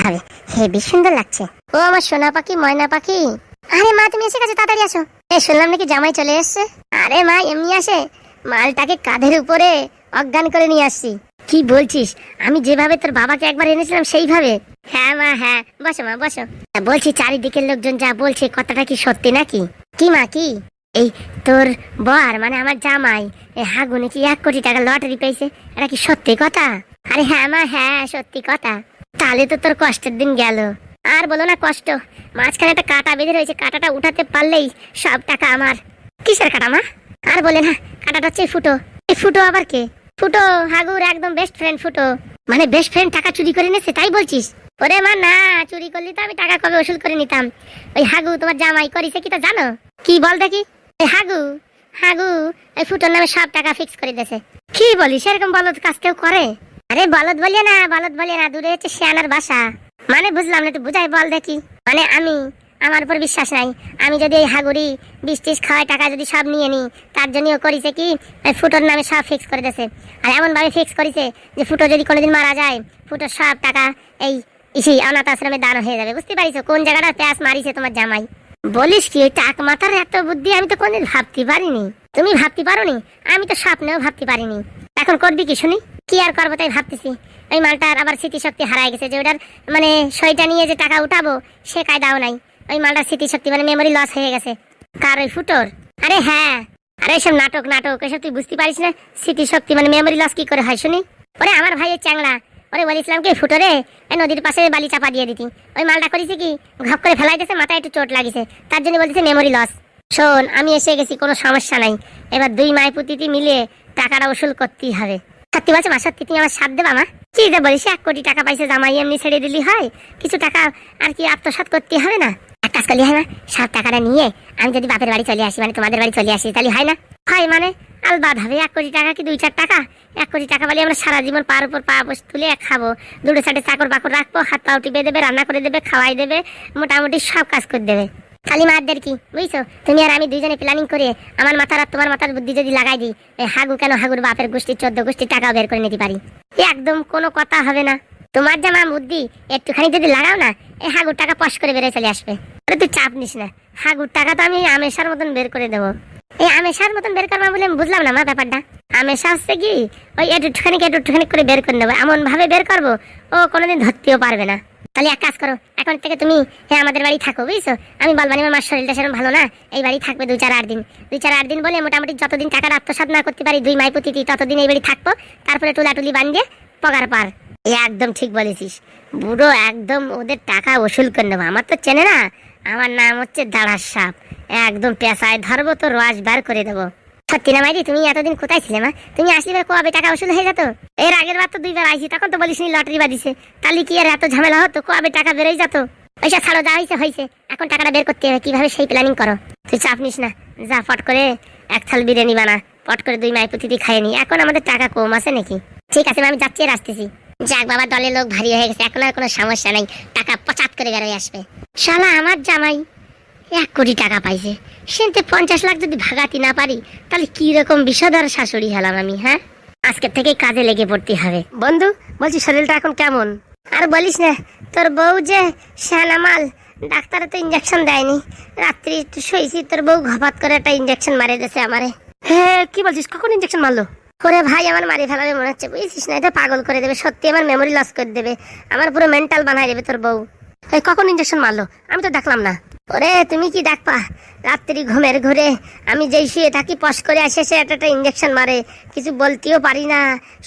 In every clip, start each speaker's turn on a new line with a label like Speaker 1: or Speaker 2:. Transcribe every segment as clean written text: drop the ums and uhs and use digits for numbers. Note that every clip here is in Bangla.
Speaker 1: হবে। হেবি সুন্দর লাগছে। ও আমার সোনা পাখি, ময়না পাখি। আরে মা, তুমি এসে গেছো, তাড়াতাড়ি আসো। শুনলাম নাকি জামাই চলে এসছে। আরে মা, এমনি আসে, মালটাকে কাঁধের উপরে অজ্ঞান করে নিয়ে আসছি। কি বলছিস? আমি যেভাবে তোর বাবাকে একবার এনেছিলাম সেইভাবে? হ্যাঁ মা, হ্যাঁ, বসো মা, বসো। বলছি, চারিদিকের লোকজন যা বলছে কথাটা কি সত্যি নাকি? কি মা, কি? এই তোর বর মানে আমার জামাই হাগু নাকি 1 কোটি টাকা লটারি পেয়েছে, এটা কি সত্যি কথা? আরে হ্যাঁ মা, হ্যাঁ, সত্যি কথা। তাহলে তো তোর কষ্টের দিন গেল। আর বলো না কষ্ট, মাঝখানে একটা কাঁটা বেঁধে রয়েছে, কাঁটাটা উঠাতে পারলেই সব টাকা আমার। কিসের কাঁটা মা? আর বলে না, কাঁটাটা হচ্ছে ফুটো। এই ফুটো আবার কে? ফুটো হাগুর একদম বেস্ট ফ্রেন্ড। ফুটো মানে বেস্ট ফ্রেন্ড টাকা চুরি করে নিয়েছে তাই বলছিস? ওরে মা না, চুরি করলি তো আমি টাকা কবে ওসুল করে নিতাম। ওই হাগু তোমার জামাই করেছে কি তা জানো? কি বল দেখি। এই হাগু হাগু এই ফুটোর নামে সব টাকা ফিক্স করে দিয়েছে। কি বলিস? এরকম বলদ কাজ কেউ করে? আরে বলদ বলিয়ে না, বলদ বলিয়ে না, দূরে হচ্ছে শিয়ানার বাসা। মানে বুঝলাম না, একটু বুঝাই বল দেখি। মানে আমার উপর বিশ্বাস নাই। আমি যদি এই হাগুড়ি 20-30 খাওয়াই টাকা যদি সব নিয়ে নি, তার জন্যও করেছে কি ফুটোর নামে সব ফিক্স করে দিয়েছে। আর এমন ভাবে ফিক্স করেছে যে ফুটো যদি কোনোদিন মারা যায়, ফুটোর সব টাকা এই অনাথ আশ্রমে দান হয়ে যাবে। বুঝতে পারিস কোন জায়গাটা প্যাস মারিছে তোমার জামাই? বলিস কি? টাক মাথার এত বুদ্ধি আমি তো কোনদিন ভাবতে পারিনি। তুমি ভাবতে পারোনি? আমি তো স্বপ্নেও ভাবতে পারিনি। এখন করবি কি শুনি? কি আর করবো তাই ভাবতেছি। ওই মালটার আবার স্মৃতিশক্তি হারাই গেছে, যে ওটার মানে সইটা নিয়ে যে টাকা উঠাবো সে কায়দাও নাই। ওই মালটার স্মৃতিশক্তি মানে মেমোরি লস হয়ে গেছে। কার? ওই ফুটোর? আরে হ্যাঁ। আরে এসব নাটক নাটক এসব তুই বুঝতে পারিস না? স্মৃতিশক্তি মানে মেমোরি লস কি করে হয় শুনি? ওরে আমার ভাইয়ের চ্যাংড়া, ওরে বলেছিলাম কি ফুটোরে এই নদীর পাশে বালি চাপা দিয়ে দিতি। ওই মালটা করেছে কি ঘপ করে ফেলাই দিয়েছে, মাথায় একটু চোট লাগিছে, তার জন্য বলতেছে মেমোরি লস। শোন, আমি এসে গেছি, কোনো সমস্যা নাই। এবার 2 মাইপুতিটি মিলিয়ে টাকাটা উসুল করতেই হবে। সত্যি বলছো মা? সত্যি তুমি আমার সাথ দেবা মা? কি যে বলিস, 1 কোটি টাকা পাইছে জামাই, এমনি ছেড়ে দিলি হয়? কিছু টাকা আর কি আত্মসাৎ করতে হবে না? এক কাজ করলি হয় না, সব টাকাটা নিয়ে আমি যদি বাপের বাড়ি চলে আসি, মানে তোমাদের বাড়ি চলে আসি, তাহলে হয় না? হয় মানে আলবাদ হবে। 1 কোটি টাকা কি 2-4 টাকা? 1 কোটি টাকা বলে আমরা সারা জীবন পার উপর পা বসে তুলে খাবো, 2-4টে চাকর বাকর রাখবো, হাত পাও টিপে দেবে, রান্না করে দেবে, খাওয়াই দেবে, মোটামুটি সব কাজ করে দেবে। খালি মারদের কি বুঝছো? তুমি আর আমি দুইজনে প্ল্যানিং করে আমার মাথার আর তোমার মাথার বুদ্ধি যদি লাগাই দিই, এই হাগু কেন হাগুর বাপের গোষ্ঠীর 14 গোষ্ঠীর টাকাও বের করে নিতে পারি। একদম কোনো কথা হবে না। তোমার জামা বুদ্ধি একটুখানি যদি লাগাও না, এই হাগুর টাকা পশ করে বেড়ে চলে আসবে। তুই চাপ নিস না, হাগুর টাকা তো আমি আমেশার মতন বের করে দেবো। এই আমেশার মতন বের করবো বলে আমি বুঝলাম না মা ব্যাপারটা। আমেশা হচ্ছে কি ওই একটুখানি করে বের করে নেবো, এমন ভাবে বের করবো ও কোনোদিন ধরতেও পারবে না। তাহলে এক কাজ করো, এখন থেকে তুমি আমাদের বাড়ি থাকো বুঝছো? আমি বলবানি আমার শরীরটা সেরকম ভালো না, এই বাড়ি থাকবে 2-4-8 দিন। 2-4-8 দিন বলে মোটামুটি যতদিন টাকার আত্মসাৎ না করতে পারি 2 মাইপুতিটি, ততদিন এই বাড়ি থাকবো। তারপরে টুলাটুলি বানিয়ে পগার পার। একদম ঠিক বলেছিস বুড়ো, একদম ওদের টাকা ওসুল করে নেবো। আমার তো চেনে না, আমার নাম হচ্ছে দাঁড়ার সাপ। একদম পেশায় ধরবো তো রস বার করে দেবো। সত্যি না মাইরি? তুমি এতদিন কোথায় ছিলে মা? তুমি আসলে কবে টাকা ওসুল হয়ে যেত? এর আগের বার তো 2 বার আইছি, তখন তো বলিস নি লটারি বাদিছে। তাহলে কি আর এত ঝামেলা হতো? কবে টাকা বেরোই যেত। ওইসব ছাড়ো, যা হয়েছে হয়েছে, এখন টাকাটা বের করতে হবে। কিভাবে সেই প্ল্যানিং করো। তুই চাপ নিস না, যা পট করে 1 থাল বিরিয়ানি বানা, পট করে 2 মাইপুতিটি খাইয়ে নি। এখন আমাদের টাকা কম আছে নাকি? ঠিক আছে আমি যাচ্ছি, আসতেছি। যাক বাবা, দলের লোক ভারী হয়ে গেছে, এখন আর কোনো সমস্যা নাই, টাকা পচাত করে বেরোয় আসবে। শালা আমার জামাই 1 কোটি টাকা পাইছে, সেনতে 50 লাখ যদি ভাগাতি না পারি, তাহলে কি রকম বিষধর শাশুড়ি হলাম আমি। হ্যাঁ, আজকের থেকে কাজে লেগে পড়তে হবে। বন্ধু বলছি, শরীরটা এখন কেমন? আর বলিস না, তোর বউ যে শ্যানামাল, ডাক্তারে তো ইঞ্জেকশন দেয়নি, রাত্রি একটু শুয়েছি, তোর বউ ঘপাত করে একটা ইঞ্জেকশন মারে দিয়েছে আমারে। হ্যাঁ, কি বলছিস? কখন ইঞ্জেকশন মারলো? ওরে ভাই, আমার মারি ফেলাবে মনে হচ্ছে, বুঝছিস না? এটা পাগল করে দেবে, সত্যি আমার মেমোরি লস করে দেবে, আমার পুরো মেন্টাল বানাই দেবে তোর বউ। এই কখন ইঞ্জেকশন মারলো? আমি তো দেখলাম না। ওরে তুমি কি দেখবা, রাত্রি ঘুমের ঘুরে আমি যেই শুয়ে থাকি পশ করে আসে সে একটা ইঞ্জেকশন মারে, কিছু বলতেও পারি না,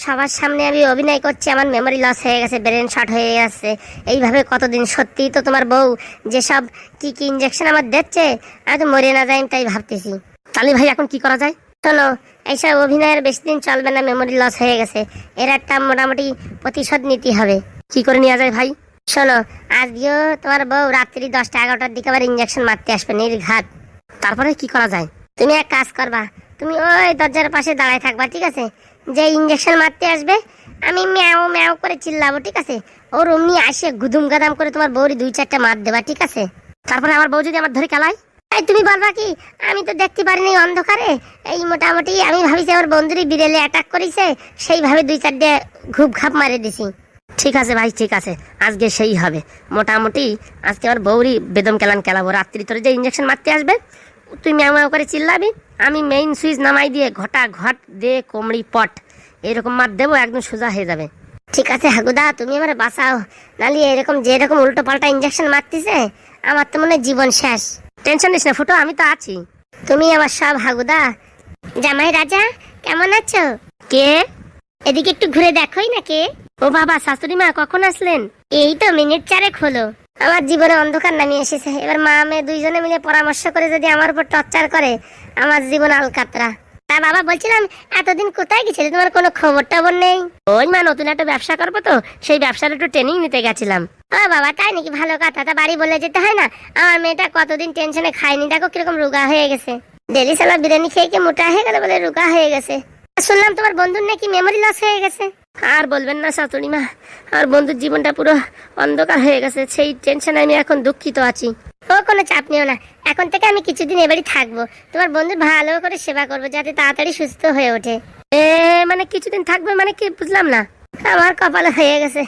Speaker 1: সবার সামনে আমি অভিনয় করছি আমার মেমোরি লস হয়ে গেছে, ব্রেন শর্ট হয়ে যাচ্ছে। এইভাবে কতদিন? সত্যি তো তোমার বউ যেসব কি কি ইঞ্জেকশন আমার দিচ্ছে, আমি তো মরে না যাই তাই ভাবতেছি। তাহলে ভাই এখন কি করা যায়? শোনো, এইসব অভিনয়ের বেশি দিন চলবে না, মেমোরি লস হয়ে গেছে, এর একটা মোটামুটি প্রতিশোধ নিতে হবে। কি করে নেওয়া যায় ভাই? শোনো, আজকেও তোমার বউ রাত্রি 10টা-11টার দিকে আবার ইঞ্জেকশন মারতে আসবে নির্ঘাত। তারপরে কি করা যায়? তুমি এক কাজ করবা, তুমি ওই দরজার পাশে দাঁড়ায় থাকবা, ঠিক আছে? যে ইঞ্জেকশন মারতে আসবে আমি ম্যাও ম্যাও করে চিল্লাবো, ঠিক আছে? ওর অমনি আসে গুদুম গাদাম করে তোমার বউরি 2-4টা মার দেবা, ঠিক আছে? তারপরে আমার বউ যদি আমার ধরে খেলায়, এই তুমি বলবা কি আমি তো দেখতে পারিনি অন্ধকারে, এই মোটামুটি আমি ভাবিছি আমার বন্ধুরই বিড়েলে অ্যাটাক করেছে, সেইভাবে 2-4টে ঘুপ ঘাপ মারে দিছি।
Speaker 2: ঠিক আছে ভাই, ঠিক আছে, আজকে সেই হবে। মোটামুটি আজকে আমার বউরি বেদম কেলান খেলাবো। রাত্রি তোর যে ইঞ্জেকশন মারতে আসবে, তুই ম্যাও ম্যাও করে চিল্লাবি, আমি মেইন সুইচ নামাই দিয়ে ঘটা ঘট দে কোমড়ি পট এরকম মার দেবো, একদম সোজা হয়ে যাবে।
Speaker 1: ঠিক আছে হাগুদা, তুমি আমার বাঁচাও, নালি এরকম যেরকম উল্টো পাল্টা ইঞ্জেকশন মারতেছে আমার তো মনে হয় জীবন শেষ।
Speaker 2: টেনশন নিস না ফুটো, আমি তো আছি।
Speaker 1: তুমি আমার সব হাগুদা। জামাই রাজা কেমন আছো?
Speaker 2: কে?
Speaker 1: এদিকে একটু ঘুরে দেখোই না কে।
Speaker 2: ও বাবা, শাশুড়ি মা কখন আসলেন?
Speaker 1: এই তো মিনিট 4 হলো। আমার জীবনে অন্ধকার নামিয়ে এসেছে। এবার মা মেয়ে দুইজনে মিলে পরামর্শ করে যদি আমার উপর টর্চার করে, আমার জীবন আলকাতরা। তা বাবা বলছিলাম, এতদিন কোথায় গেছিলে, তোমার কোনো খবর টবর নেই?
Speaker 2: ওই মা, নতুন একটা ব্যবসা করবো তো, সেই ব্যবসার একটু ট্রেনিং নিতে গেছিলাম।
Speaker 1: ও বাবা, তাই নাকি? ভালো কথা। তা বাড়ি বলে যেতে হয় না? আমার মেয়েটা কতদিন টেনশনে খায়নি, দেখো কিরকম রোগা হয়ে গেছে। ডেলি সালা বিরিয়ানি খেয়ে কি মোটা হয়ে গেল বলে রোগা হয়ে গেছে। শুনলাম তোমার বন্ধুর নাকি মেমোরি লস হয়ে গেছে।
Speaker 2: আর বলবেন না শাশুড়ি মা, আর বন্ধুর জীবনটা পুরো অন্ধকার হয়ে গেছে, সেই টেনশনে আমি এখন দুঃখিত আছি।
Speaker 1: ও কোনো চাপ নিও না, এখন থেকে আমি কিছুদিন এবারই থাকবো। তোমার বন্ধুর ভালো করে সেবা করবো যাতে তাড়াতাড়ি সুস্থ হয়ে ওঠে।
Speaker 2: মানে কিছুদিন থাকবে মানে কি, বুঝলাম না।
Speaker 1: আমার কপালে হয়ে গেছে,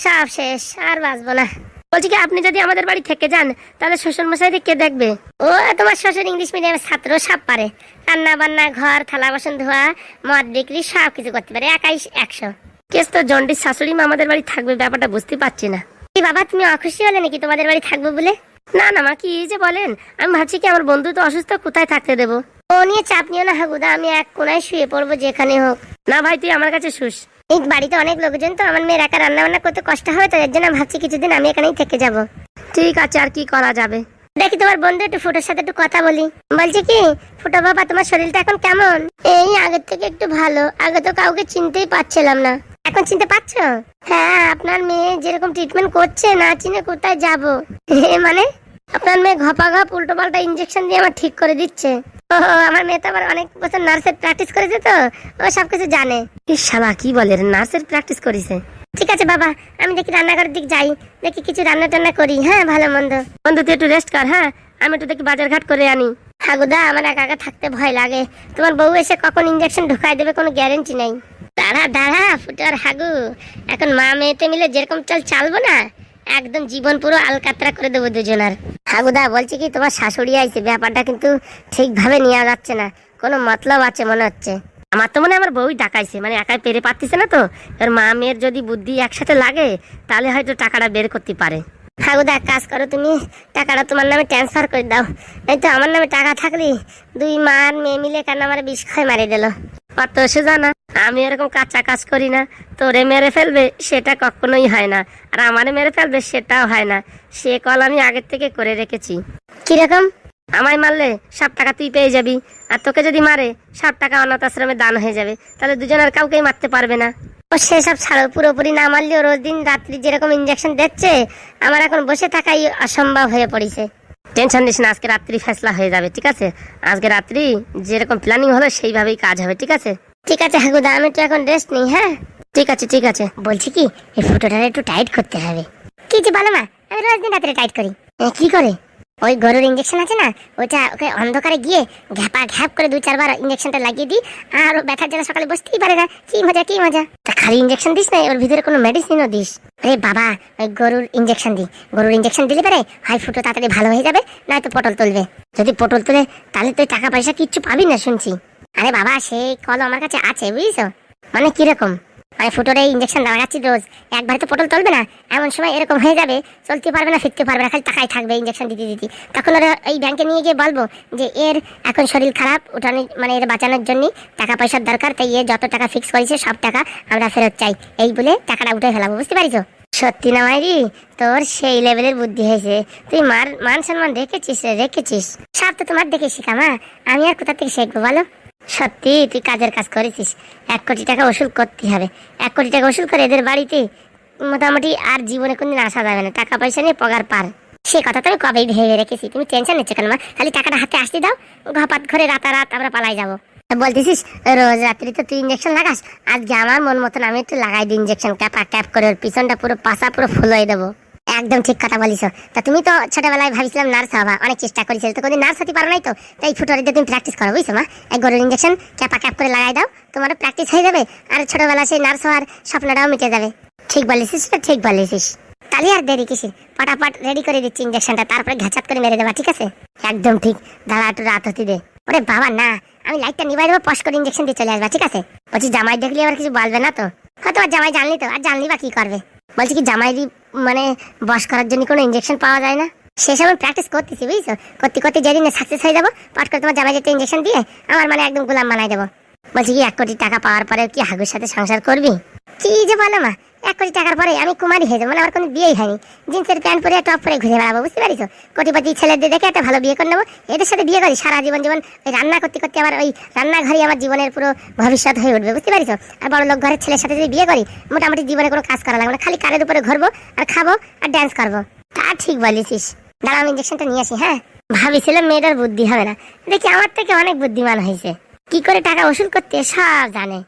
Speaker 1: সব শেষ, আর বাঁচবো না।
Speaker 2: বলছি কি, আপনি যদি আমাদের বাড়ি থেকে যান তাহলে শ্বশুর মশাইকে কে দেখবে?
Speaker 1: ও তোমার শ্বশুর ইংলিশ মিডিয়ামের ছাত্র, সব পারে। রান্না বান্না, ঘর থালা বাসন ধোয়া, মদ বিক্রি, সব কিছু করতে পারে, একাই 100।
Speaker 2: কেস তো জন্ডিস শাশুড়ি মা আমাদের বাড়ি থাকবে, ব্যাপারটা বুঝতে পারছি না।
Speaker 1: কি বাবা, তুমি অখুশি হলে নাকি তোমাদের বাড়ি থাকবো বলে?
Speaker 2: না না মা, কি যে বলেন, আমি ভাবছি কি আমার বন্ধু তো অসুস্থ, কোথায় থাকতে দেবো।
Speaker 1: ও নিয়ে চাপ নিও না হাগুদা, আমি এক কোনায় শুয়ে পড়বো যেখানে হোক।
Speaker 2: না ভাই, তুই আমার কাছে শুস।
Speaker 1: এই বাড়িতে অনেক লোকজন তো, আমার মেয়ের একা রান্না বান্না করতে কষ্ট হবে, তো এর জন্য ভাবছি কিছুদিন আমি এখানেই থেকে যাব।
Speaker 2: ঠিক আছে, আর কি করা যাবে।
Speaker 1: দেখি তোমার বন্ধু একটু ফুটোর সাথে একটু কথা বলি। বলছি কি ফুটো বাবা, তোমার শরীরটা এখন কেমন? এই আগের থেকে একটু ভালো, আগে তো কাউকে চিনতেই পারছিলাম না। এখন চিনতে পারছো? হ্যাঁ, আপনার মেয়ে যেরকম ট্রিটমেন্ট করছে, না চিনে কোথায় যাব। মানে আপনার মেয়ে ঘপা ঘপ উল্টো পাল্টা ইঞ্জেকশন দিয়ে আমার ঠিক করে দিচ্ছে। ও আমার মেয়ে তো আবার অনেক বছর নার্সের প্র্যাকটিস করেছে, তো ও সবকিছু জানে।
Speaker 2: শালা কি বলে, নার্সের প্র্যাকটিস করেছে?
Speaker 1: ঠিক আছে বাবা, আমি দেখি রান্নাঘরের দিক যাই, দেখি কিছু রান্না টান্না করি। হ্যাঁ, ভালো মন্দ।
Speaker 2: বন্ধু তুই একটু রেস্ট কর, হ্যাঁ আমি একটু দেখি বাজার ঘাট করে আনি।
Speaker 1: হাগুদা, আমার একা একা থাকতে ভয় লাগে। তোমার বউ এসে কখন ইঞ্জেকশন ঢুকাই দেবে কোনো গ্যারেন্টি নেই। দাঁড়া দাঁড়া ফুটো আর হাগু, এখন মা মেয়েতে মিলে যেরকম চালবো না, একদম জীবন পুরো আলকাতরা করে দেবো দুজনার। হাগুদা বলছি কি, তোমার শাশুড়ি আইছে, ব্যাপারটা কিন্তু ঠিকভাবে নেওয়া যাচ্ছে না, কোনো মতলব আছে মনে হচ্ছে।
Speaker 2: আমার তো মনে হয় আমার বউই ডাকাইছে, মানে একাই পেরে পারতেছে না তো। এর মা মেয়ের যদি বুদ্ধি একসাথে লাগে তাহলে হয়তো টাকাটা বের করতে পারে।
Speaker 1: হাগুদা এক কাজ করো, তুমি টাকাটা তোমার নামে ট্রান্সফার করে দাও, এই তো আমার নামে টাকা থাকলে দুই মা আর মেয়ে মিলে কেন আমার বিষ খায় মারি দিল।
Speaker 2: অত সে জানা, আমি এরকম কাঁচা কাজ করি না। তোরে মেরে ফেলবে সেটা কখনোই হয় না, আর আমারে মেরে ফেলবে সেটাও হয় না। সে কল আমি আগের থেকে করে রেখেছি।
Speaker 1: কিরকম?
Speaker 2: আমায় মারলে সব টাকা তুই পেয়ে যাবি, আর তোকে যদি মারে সব টাকা অনাথ আশ্রমে দান হয়ে যাবে, তাহলে দুজন আর কাউকেই মারতে পারবে না।
Speaker 1: ও সেসব ছাড়ো, পুরোপুরি না মারলেও রোজ দিন রাত্রি যেরকম ইঞ্জেকশন দিচ্ছে, আমার এখন বসে থাকাই অসম্ভব হয়ে পড়েছে।
Speaker 2: টেনশন নিস না, আজকে রাত্রি ফেসলা হয়ে যাবে, ঠিক আছে? আজকে রাত্রি যেরকম প্ল্যানিং হলো সেইভাবেই কাজ হবে, ঠিক আছে?
Speaker 1: ঠিক আছে হাগুদা, আমি তো এখন রেস্ট নেই। হ্যাঁ
Speaker 2: ঠিক আছে ঠিক আছে।
Speaker 1: বলছি কি, এই ফুটোটা একটু টাইট করতে হবে। কি যে বলো মা, আমি রোজ দিন রাত্রে টাইট করি। কি করে? ওই গরুর ইঞ্জেকশন আছে না, ওইটা ওকে অন্ধকারে গিয়ে ঘ্যাপা ঘ্যাপ করে 2-4 বার ইঞ্জেকশনটা লাগিয়ে দিই, আর ব্যথার জন্য সকালে বসতেই পারে না। কি মজা কি মজা! তা খালি ইঞ্জেকশন দিস না, ওর ভিতরে কোনো মেডিসিনও দিস? আরে বাবা, ওই গরুর ইঞ্জেকশন দিই। গরুর ইঞ্জেকশন দিলে পারে হয় ফুটো তাড়াতাড়ি ভালো হয়ে যাবে, নয়তো পটল তুলবে। যদি পটল তুলে তাহলে তুই টাকা পয়সা কিচ্ছু পাবি না শুনছি। আরে বাবা, সেই কল আমার কাছে আছে, বুঝছো? মানে কিরকম? মানে ফুটোর এই ইঞ্জেকশন লাগাচ্ছি রোজ, একবারে তো পটল তুলবে না। এমন সময় এরকম হয়ে যাবে, চলতে পারবে না, ফিরতে পারবে না, খালি টাকাই থাকবে ইঞ্জেকশন দিতে দিতে। তখন ওরা এই ব্যাংকে নিয়ে গিয়ে বলবো যে এর এখন শরীর খারাপ, ওঠানো মানে এর বাঁচানোর জন্য টাকা পয়সার দরকার, তাই এ যত টাকা ফিক্স করেছে সব টাকা আমরা ফেরত চাই, এই বলে টাকাটা উঠে ফেলাবো। বুঝতে পারিস? সত্যি না মাইরি, তোর সেই লেভেলের বুদ্ধি হয়েছে। তুই মান সম্মান রেখেছিস রে, রেখেছিস। সব তো তোমার দেখে শিখা মা, আমি আর কোথা থেকে শিখবো বলো? সত্যি তুই কাজের কাজ করেছিস। 1 কোটি টাকা ওসুল করতে হবে। 1 কোটি টাকা ওসুল করে এদের বাড়িতে মোটামুটি আর জীবনে কোনদিন আসা যাবে না, টাকা পয়সা নিয়ে পগার পার। সে কথা তো আমি কবেই ভেবে রেখেছি, তুমি টেনশন নিচ্ছ কেন মা? খালি টাকাটা হাতে আসতে দাও, ঘপাত ঘরে রাতারাত আমরা পালাই যাবো। বলতেছিস রোজ রাত্রি তো তুই ইঞ্জেকশন লাগাস, আজকে আমার মন মতন আমি একটু লাগাই দিই ইঞ্জেকশন, ক্যাপা ক্যাপ করে ওর পিছনটা পুরো পাশা পুরো ফুল হয়ে দেবো। একদম ঠিক কথা বলিস। তা তুমি তো ছোটবেলায় ভাবছিলাম নার্স হবা, অনেক চেষ্টা করেছিল, তো কোনদিন নার্স হতে পারো নাই, তো তাই ফুটোরে দিয়ে তুমি প্র্যাকটিস করো, বুঝছো মা? এক গরুর ইঞ্জেকশন ক্যাপা ক্যাপ করে লাগাই দাও, তোমারও প্র্যাকটিস হয়ে যাবে, আর ছোটবেলা সেই নার্স হওয়ার স্বপ্নটাও মিটে যাবে। ঠিক বলেছিস রে, ঠিক বলেছিস। তাহলে আর দেরি কিসে, ফটাফট রেডি করে দিচ্ছি ইঞ্জেকশনটা, তারপরে ঘাচাত করে মেরে দেবা, ঠিক আছে? একদম ঠিক। দাঁড়া একটু রাত হতে দে। ওরে বাবা না, আমি লাইটটা নিভাই দেবো, পশ করে ইঞ্জেকশন দিয়ে চলে আসবা, ঠিক আছে? বলছি জামাই দেখলি আবার কিছু বলবে না তো? হয়তো আর জামাই জানলি তো, আর জানলি বা কি করবে? বলছি কি জামাই মানে বশ করার জন্য কোনো ইঞ্জেকশন পাওয়া যায় না? সেসব আমি প্র্যাকটিস করতেছি, বুঝছো? করতে করতে যেদিন সাকসেস হয়ে যাবো, পট করে তোমার জামাই যেতে ইঞ্জেকশন দিয়ে আমার মানে একদম গোলাম বানাই দেবো। বলছি কি 1 কোটি টাকা পাওয়ার পরে কি হাগুর সাথে সংসার করবি? কি যে বলো মা, 1 কোটি টাকার পরে আমি কুমারী হয়ে যাবো, মানে আমার কোনো বিয়েই হয়নি, জিন্সের প্যান্ট পরে টপ পরে ঘুরে বেড়াবো, বুঝতে পারিস? কোটিপতি ছেলেদের দেখে একটা ভালো বিয়ে করে নেবো, এদের সাথে বিয়ে করি সারা জীবন জীবন ওই রান্না করতে করতে আমার ওই রান্নাঘরই আমার জীবনের পুরো ভবিষ্যৎ হয়ে উঠবে, বুঝতে পারিস? আর বড় লোক ঘরের ছেলের সাথে যদি বিয়ে করি, মোটামুটি জীবনে কোনো কাজ করা লাগবে না, খালি কারের উপরে ঘুরবো আর খাবো আর ড্যান্স করবো। তা ঠিক বলেছিস, দাঁড়া আমি ইঞ্জেকশনটা নিয়ে আসি। হ্যাঁ, ভাবিছিলাম মেয়েটার বুদ্ধি হবে না, দেখি আমার থেকে অনেক বুদ্ধিমান হয়েছে, কি করে টাকা ওসুল করতে সব জানে।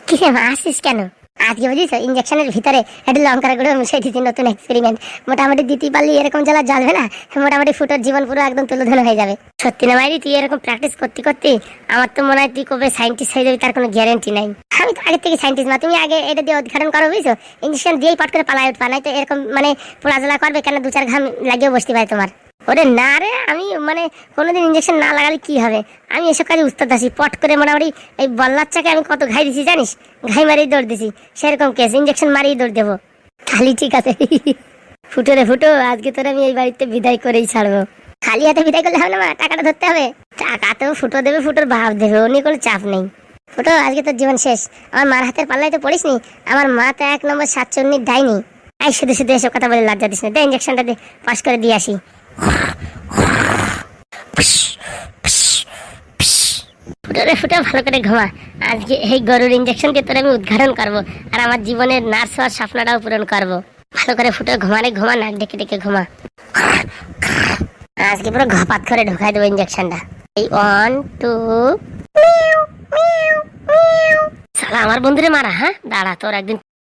Speaker 1: কি রে মা, আসিস কেন? আজকে বুঝিস ইঞ্জেকশনের ভিতরে একটা লঙ্কার গুঁড়ো মিশিয়ে দিচ্ছি, নতুন এক্সপেরিমেন্ট। মোটামুটি দিতে পারলে এরকম জ্বালা জ্বলবে না, মোটামুটি ফুটোর জীবন পুরো একদম তুলোধুলো হয়ে যাবে। সত্যি না মাইরি, তুই এরকম প্র্যাকটিস করতে করতে আমার তো মনে হয় তুই কবে সায়েন্টিস্ট হয়ে যাবি তার কোনো গ্যারেন্টি নাই। আমি তো আগে থেকে সায়েন্টিস্ট না, তুমি আগে এটা দিয়ে উদ্ঘাটন করো, বুঝছো? ইঞ্জেকশন দিয়েই পট করে পালায় উঠবা, নাই তো এরকম মানে পোড়াজলা করবে কেন, 2-4 ঘাম লাগিয়েও বসতে পারে তোমার। ওরে না রে, আমি মানে কোনোদিন ইঞ্জেকশন না লাগালে কি হবে, আমি এসব কাজে উস্তাদ আছি। পট করে মোটামুটি এই বল্লাচ্চাকে আমি কত ঘাই দিছি জানিস, ঘাই মারিয়ে দৌড় দিছি, সেরকম কেস ইঞ্জেকশন মারিয়ে দৌড় দেবো। খালি ঠিক আছে। ফুটো রে ফুটো, আজকে তোর আমি এই বাড়িতে বিদায় করেই ছাড়বো। খালি হাতে বিদায় করলে হবে না মা, টাকাটা ধরতে হবে। টাকা তো ফুটো দেবে, ফুটোর ভাব দেবে, ও নিয়ে কোনো চাপ নেই। ফুটো আজকে তোর জীবন শেষ, আমার মার হাতের পাল্লাই তো পড়িস নি, আমার মা তো 1 নম্বর 7 ডাইনি। আই শুধু শুধু এসব কথা বলে লজ্জা দিস না, দে ইঞ্জেকশনটা দে, পাস করে দিয়ে আসি। ফুটোরে ফুটো, ভালো করে ঘুমা, আজকে এই গরুর ইঞ্জেকশন দিয়ে তোর আমি উদ্ঘাটন করবো, আর আমার জীবনের নার্স হওয়ার স্বপ্নটাও পূরণ করবো। ভালো করে ফুটো ঘুমারে ঘুমা, নাক ডেকে ডেকে ঘুমা। আজকে পুরো ঘপাত করে ঢুকাই দেবো ইঞ্জেকশনটা। এই 1 2। শালা আমার বন্ধুরে মারা, হ্যাঁ দাঁড়া, তোর একদিন